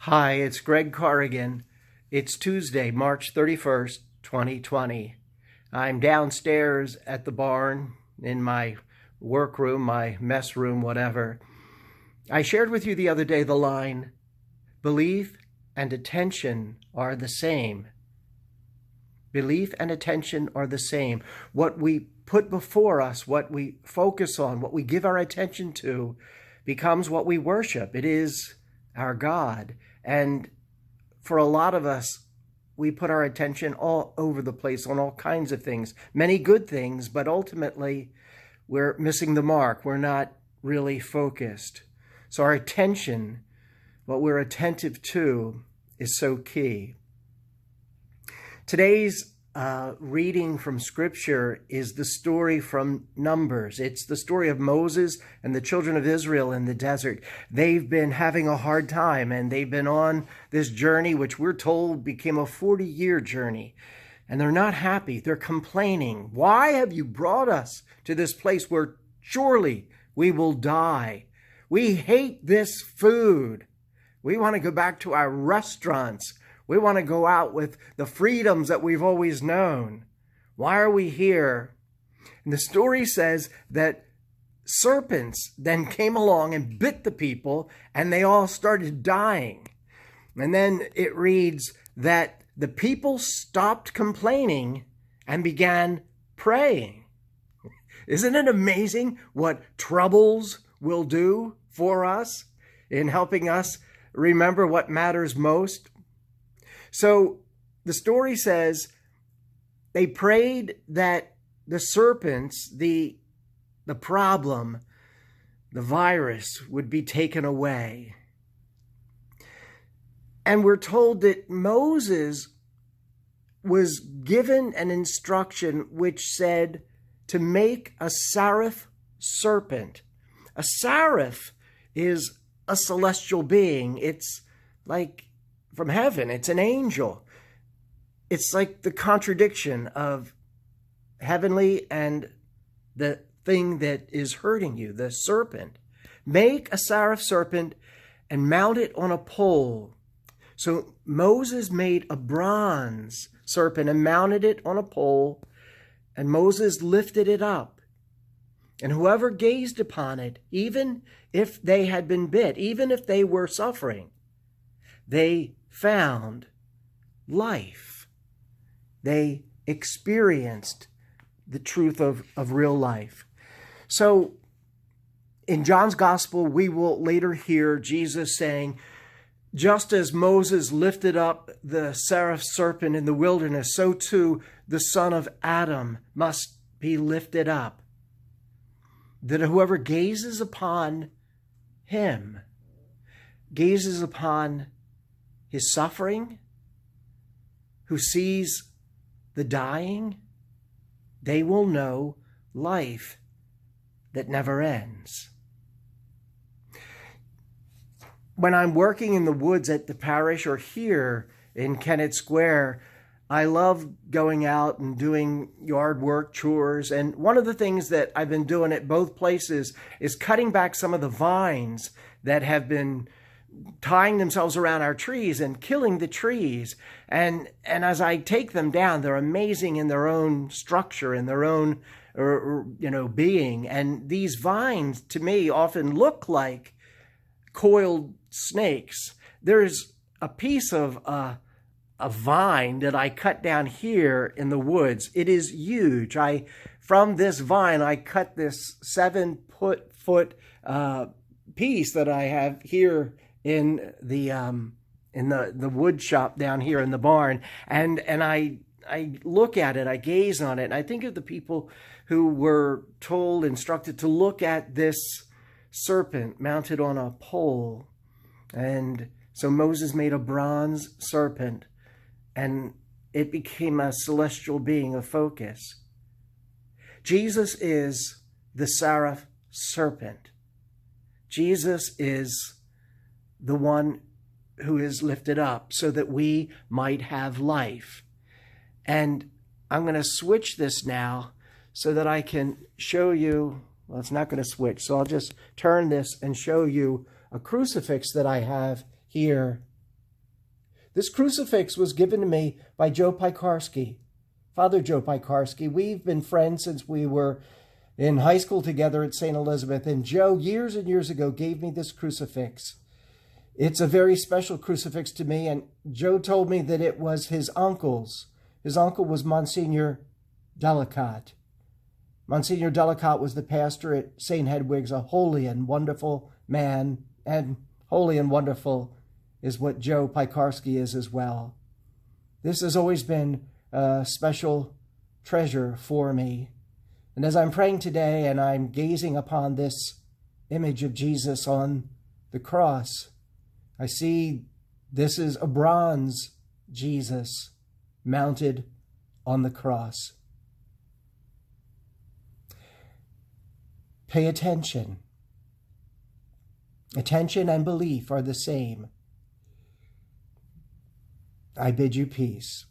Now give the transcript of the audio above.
Hi, it's Greg Corrigan. It's Tuesday, March 31st, 2020. I'm downstairs at the barn in my workroom, my mess room, whatever. I shared with you the other day the line, belief and attention are the same. Belief and attention are the same. What we put before us, what we focus on, what we give our attention to, becomes what we worship. It is our God. And for a lot of us, we put our attention all over the place on all kinds of things, many good things, but ultimately we're missing the mark. We're not really focused. So our attention, what we're attentive to, is so key. Today's reading from Scripture is the story from Numbers. It's the story of Moses and the children of Israel in the desert. They've been having a hard time, and they've been on this journey, which we're told became a 40-year journey. And they're not happy. They're complaining. Why have you brought us to this place where surely we will die? We hate this food. We want to go back to our restaurants. We want to go out with the freedoms that we've always known. Why are we here? And the story says that serpents then came along and bit the people, and they all started dying. And then it reads that the people stopped complaining and began praying. Isn't it amazing what troubles will do for us in helping us remember what matters most? So the story says they prayed that the serpents, the problem, the virus would be taken away. And we're told that Moses was given an instruction which said to make a seraph serpent. A seraph is a celestial being. It's like from heaven. It's an angel. It's like the contradiction of heavenly and the thing that is hurting you, the serpent. Make a seraph serpent and mount it on a pole. So Moses made a bronze serpent and mounted it on a pole, and Moses lifted it up. And whoever gazed upon it, even if they had been bit, even if they were suffering, they found life. They experienced the truth of real life. So in John's gospel, we will later hear Jesus saying, just as Moses lifted up the seraph serpent in the wilderness, so too the Son of Adam must be lifted up. That whoever gazes upon him, gazes upon his suffering, who sees the dying, they will know life that never ends. When I'm working in the woods at the parish or here in Kennett Square, I love going out and doing yard work, chores. And one of the things that I've been doing at both places is cutting back some of the vines that have been tying themselves around our trees and killing the trees. And as I take them down, they're amazing in their own structure, in their own, being. And these vines, to me, often look like coiled snakes. There's a piece of a vine that I cut down here in the woods. It is huge. From this vine, I cut this 7-foot piece that I have here in the wood shop down here in the barn, and I look at it, I gaze on it, and I think of the people who were instructed to look at this serpent mounted on a pole. And so Moses made a bronze serpent, and it became a celestial being of focus. Jesus is the seraph serpent. Jesus is the one who is lifted up so that we might have life. And I'm going to switch this now so that I can show you, well, it's not going to switch, so I'll just turn this and show you a crucifix that I have here This crucifix was given to me by Joe Piekarski, Father Joe Piekarski. We've been friends since we were in high school together at St. Elizabeth, and Joe, years and years ago, gave me this crucifix. It's a very special crucifix to me, and Joe told me that it was his uncle's. His uncle was Monsignor Delicat. Monsignor Delicat was the pastor at St. Hedwig's, a holy and wonderful man, and holy and wonderful is what Joe Piekarski is as well. This has always been a special treasure for me. And as I'm praying today and I'm gazing upon this image of Jesus on the cross, I see this is a bronze Jesus mounted on the cross. Pay attention. Attention and belief are the same. I bid you peace.